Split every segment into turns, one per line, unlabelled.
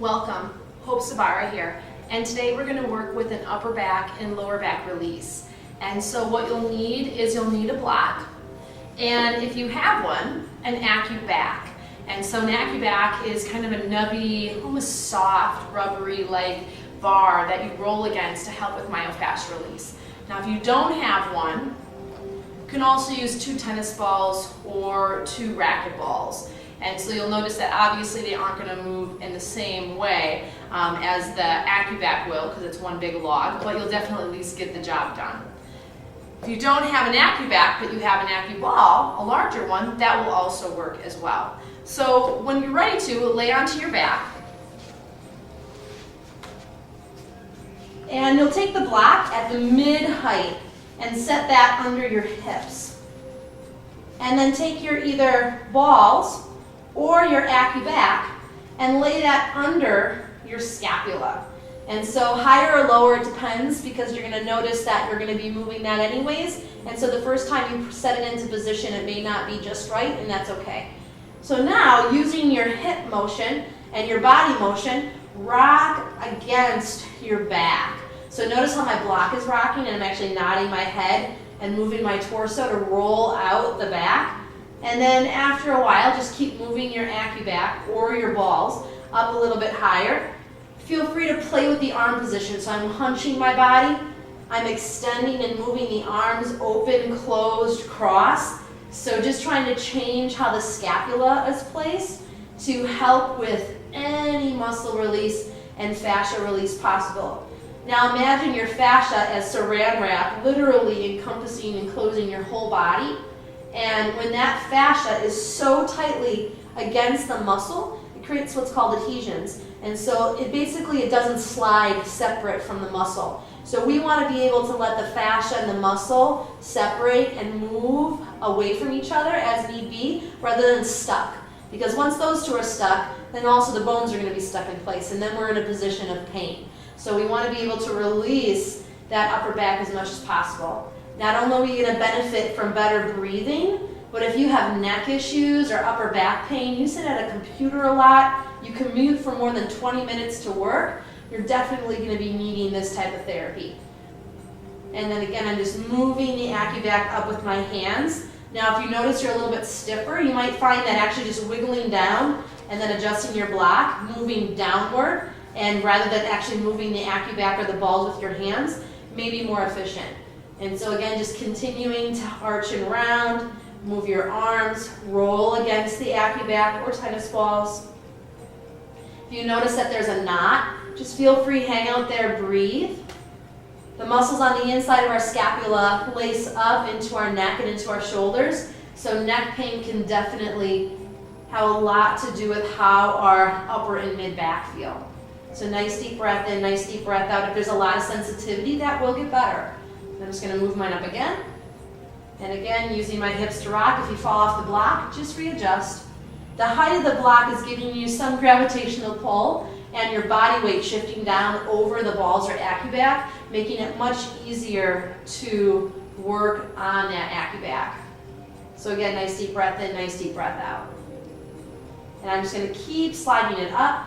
Welcome, Hope Zvara here, and today we're going to work with an upper back and lower back release. And so what you'll need is you'll need a block, and if you have one, an Acuback. And so an Acuback is kind of a nubby, almost soft, rubbery like bar that you roll against to help with myofascial release. Now if you don't have one, you can also use 2 tennis balls or 2 racket balls. And so you'll notice that obviously they aren't going to move in the same way as the Acuback will, because it's one big log, but you'll definitely at least get the job done. If you don't have an Acuback, but you have an Acuball, a larger one, that will also work as well. So when you're ready to, lay onto your back. And you'll take the block at the mid-height and set that under your hips. And then take your either balls or your Acuback and lay that under your scapula. And so higher or lower, it depends, because you're going to notice that you're going to be moving that anyways. And so the first time you set it into position, it may not be just right, and that's okay. So now, using your hip motion and your body motion, rock against your back. So notice how my block is rocking, and I'm actually nodding my head and moving my torso to roll out the back. And then after a while, just keep moving your Acuback or your balls up a little bit higher. Feel free to play with the arm position. So I'm hunching my body. I'm extending and moving the arms open, closed, cross. So just trying to change how the scapula is placed to help with any muscle release and fascia release possible. Now imagine your fascia as saran wrap, literally encompassing and closing your whole body. And when that fascia is so tightly against the muscle, it creates what's called adhesions. And so it doesn't slide separate from the muscle. So we want to be able to let the fascia and the muscle separate and move away from each other as need be, rather than stuck. Because once those two are stuck, then also the bones are going to be stuck in place, and then we're in a position of pain. So we want to be able to release that upper back as much as possible. Not only are you going to benefit from better breathing, but if you have neck issues or upper back pain, you sit at a computer a lot, you commute for more than 20 minutes to work, you're definitely going to be needing this type of therapy. And then again, I'm just moving the Acuback up with my hands. Now if you notice you're a little bit stiffer, you might find that actually just wiggling down and then adjusting your block, moving downward, and rather than actually moving the Acuback or the balls with your hands, may be more efficient. And so again, just continuing to arch and round, move your arms, roll against the Acuback or tennis balls. If you notice that there's a knot, just feel free, hang out there, breathe. The muscles on the inside of our scapula lace up into our neck and into our shoulders. So neck pain can definitely have a lot to do with how our upper and mid back feel. So nice deep breath in, nice deep breath out. If there's a lot of sensitivity, that will get better. I'm just going to move mine up again. And again, using my hips to rock. If you fall off the block, just readjust. The height of the block is giving you some gravitational pull, and your body weight shifting down over the balls or Acuback, making it much easier to work on that Acuback. So again, nice deep breath in, nice deep breath out. And I'm just going to keep sliding it up.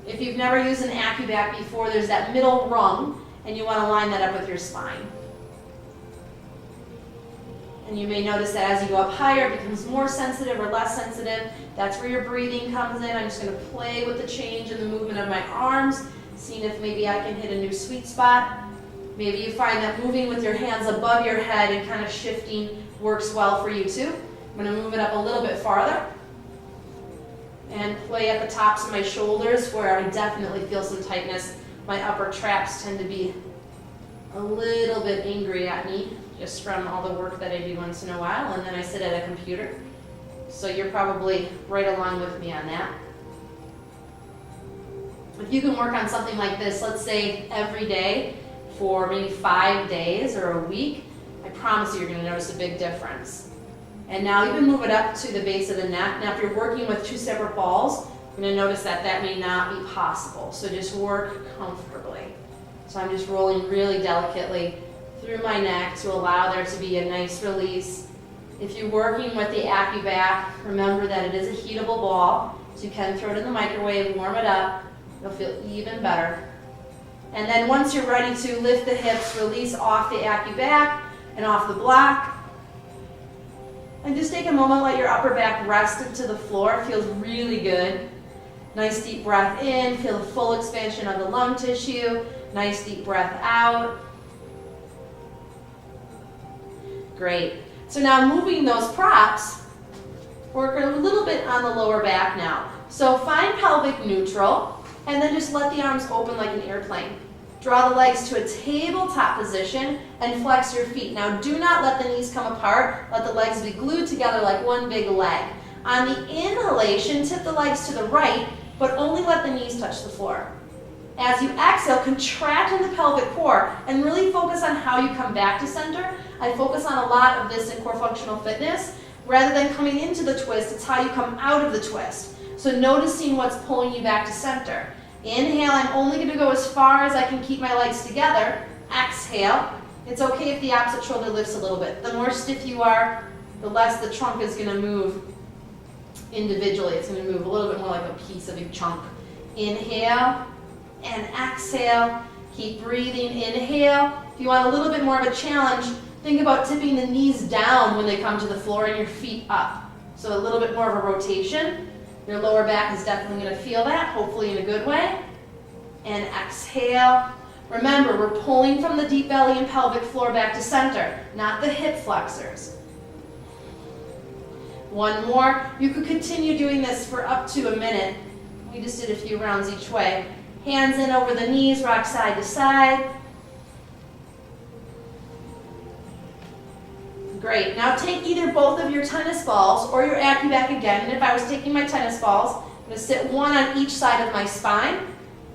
If you've never used an Acuback before, there's that middle rung, and you want to line that up with your spine. And you may notice that as you go up higher, it becomes more sensitive or less sensitive. That's where your breathing comes in. I'm just going to play with the change in the movement of my arms, seeing if maybe I can hit a new sweet spot. Maybe you find that moving with your hands above your head and kind of shifting works well for you too. I'm going to move it up a little bit farther and play at the tops of my shoulders where I definitely feel some tightness. My upper traps tend to be a little bit angry at me, just from all the work that I do once in a while, and then I sit at a computer. So you're probably right along with me on that. If you can work on something like this, let's say every day for maybe 5 days or a week, I promise you're going to notice a big difference. And now you can move it up to the base of the neck. Now if you're working with 2 separate balls, you're going to notice that that may not be possible. So just work comfortably. So I'm just rolling really delicately through my neck to allow there to be a nice release. If you're working with the Acuback, remember that it is a heatable ball, So you can throw it in the microwave, warm it up. You'll feel even better. And then once you're ready to lift the hips, release off the Acuback and off the block. And just take a moment, let your upper back rest into the floor. It feels really good. Nice deep breath in, feel the full expansion of the lung tissue. Nice deep breath out. Great. So now moving those props, work a little bit on the lower back now. So find pelvic neutral, and then just let the arms open like an airplane. Draw the legs to a tabletop position and flex your feet. Now do not let the knees come apart. Let the legs be glued together like one big leg. On the inhalation, tip the legs to the right, but only let the knees touch the floor. As you exhale, contract in the pelvic core and really focus on how you come back to center. I focus on a lot of this in Core Functional Fitness. Rather than coming into the twist, it's how you come out of the twist. So noticing what's pulling you back to center. Inhale, I'm only going to go as far as I can keep my legs together. Exhale. It's okay if the opposite shoulder lifts a little bit. The more stiff you are, the less the trunk is going to move individually. It's going to move a little bit more like a piece of a chunk. Inhale and exhale. Keep breathing. Inhale. If you want a little bit more of a challenge, think about tipping the knees down when they come to the floor and your feet up. So a little bit more of a rotation. Your lower back is definitely going to feel that, hopefully in a good way. And exhale. Remember, we're pulling from the deep belly and pelvic floor back to center, not the hip flexors. One more. You could continue doing this for up to a minute. We just did a few rounds each way. Hands in over the knees, rock side to side. Great. Now take either both of your tennis balls or your Acuback again. And if I was taking my tennis balls, I'm going to sit one on each side of my spine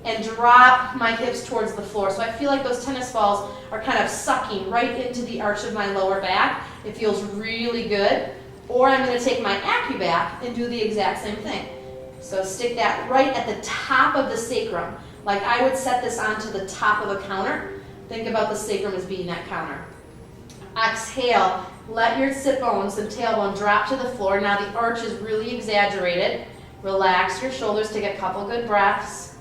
and drop my hips towards the floor. So I feel like those tennis balls are kind of sucking right into the arch of my lower back. It feels really good. Or I'm going to take my Acuback and do the exact same thing. So stick that right at the top of the sacrum. Like I would set this onto the top of a counter. Think about the sacrum as being that counter. Exhale. Let your sit bones and tailbone drop to the floor. Now the arch is really exaggerated. Relax your shoulders. Take a couple good breaths.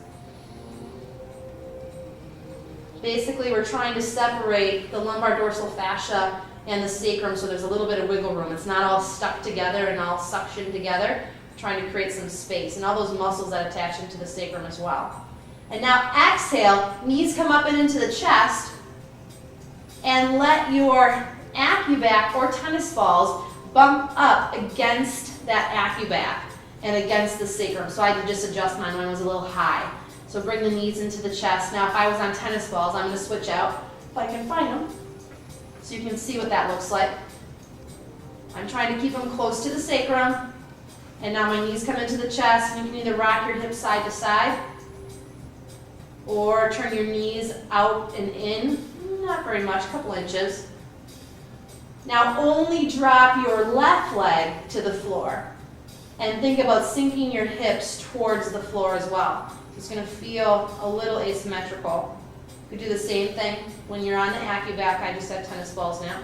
Basically, we're trying to separate the lumbar dorsal fascia and the sacrum so there's a little bit of wiggle room. It's not all stuck together and all suctioned together. We're trying to create some space and all those muscles that attach into the sacrum as well. And now exhale, knees come up and into the chest, and let your Acuback or tennis balls bump up against that Acuback and against the sacrum. So I had to just adjust mine. Mine was a little high. So bring the knees into the chest. Now if I was on tennis balls, I'm going to switch out if I can find them so you can see what that looks like. I'm trying to keep them close to the sacrum. And now my knees come into the chest, and you can either rock your hips side to side or turn your knees out and in. Not very much, a couple inches. Now only drop your left leg to the floor and think about sinking your hips towards the floor as well. It's going to feel a little asymmetrical. You could do the same thing when you're on the Acuback. I just have tennis balls now.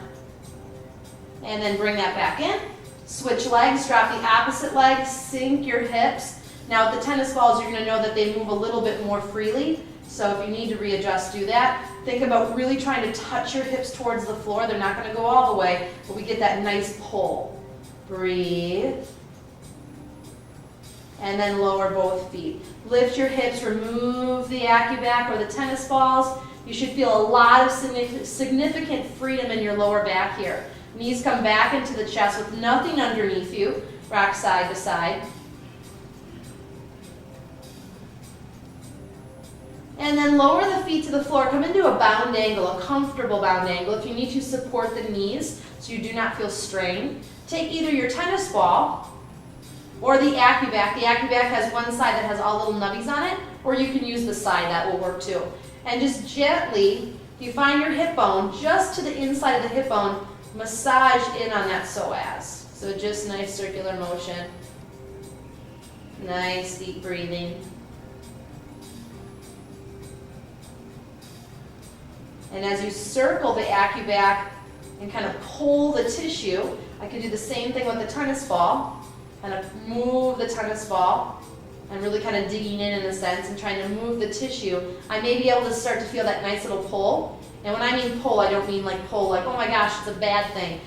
And then bring that back in. Switch legs, drop the opposite leg, sink your hips. Now with the tennis balls, you're going to know that they move a little bit more freely. So if you need to readjust, do that. Think about really trying to touch your hips towards the floor. They're not going to go all the way, but we get that nice pull. Breathe. And then lower both feet. Lift your hips, remove the Acuback or the tennis balls. You should feel a lot of significant freedom in your lower back here. Knees come back into the chest with nothing underneath you. Rock side to side. And then lower the feet to the floor. Come into a bound angle, a comfortable bound angle. If you need to, support the knees so you do not feel strain. Take either your tennis ball or the Acuback. The Acuback has one side that has all little nubbies on it, or you can use the side, that will work too. And just gently, if you find your hip bone, just to the inside of the hip bone, massage in on that psoas. So just nice circular motion. Nice deep breathing. And as you circle the Acuback and kind of pull the tissue, I could do the same thing with the tennis ball. kind of move the tennis ball and really kind of digging in a sense and trying to move the tissue, I may be able to start to feel that nice little pull. And when I mean pull, I don't mean like pull like, oh my gosh, it's a bad thing.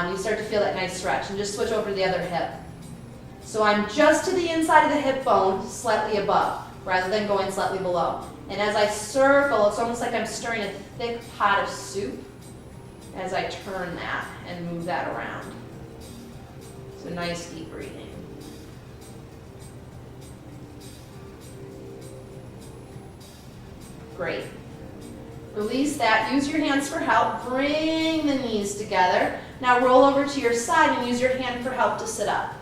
You start to feel that nice stretch, and just switch over to the other hip. So I'm just to the inside of the hip bone, slightly above, rather than going slightly below. And as I circle, it's almost like I'm stirring a thick pot of soup as I turn that and move that around. So nice deep breathing. Great. Release that. Use your hands for help. Bring the knees together. Now roll over to your side and use your hand for help to sit up.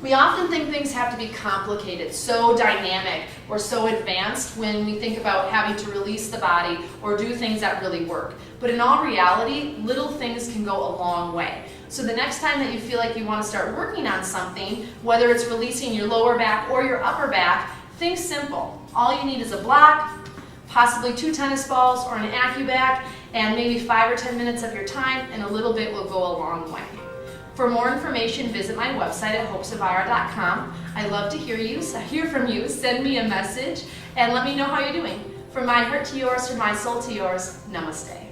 We often think things have to be complicated, so dynamic, or so advanced when we think about having to release the body or do things that really work. But in all reality, little things can go a long way. So the next time that you feel like you want to start working on something, whether it's releasing your lower back or your upper back, think simple. All you need is a block, possibly 2 tennis balls or an Acuback, and maybe 5 or 10 minutes of your time, and a little bit will go a long way. For more information, visit my website at hopezvara.com. I love to hear from you. Send me a message and let me know how you're doing. From my heart to yours, from my soul to yours, namaste.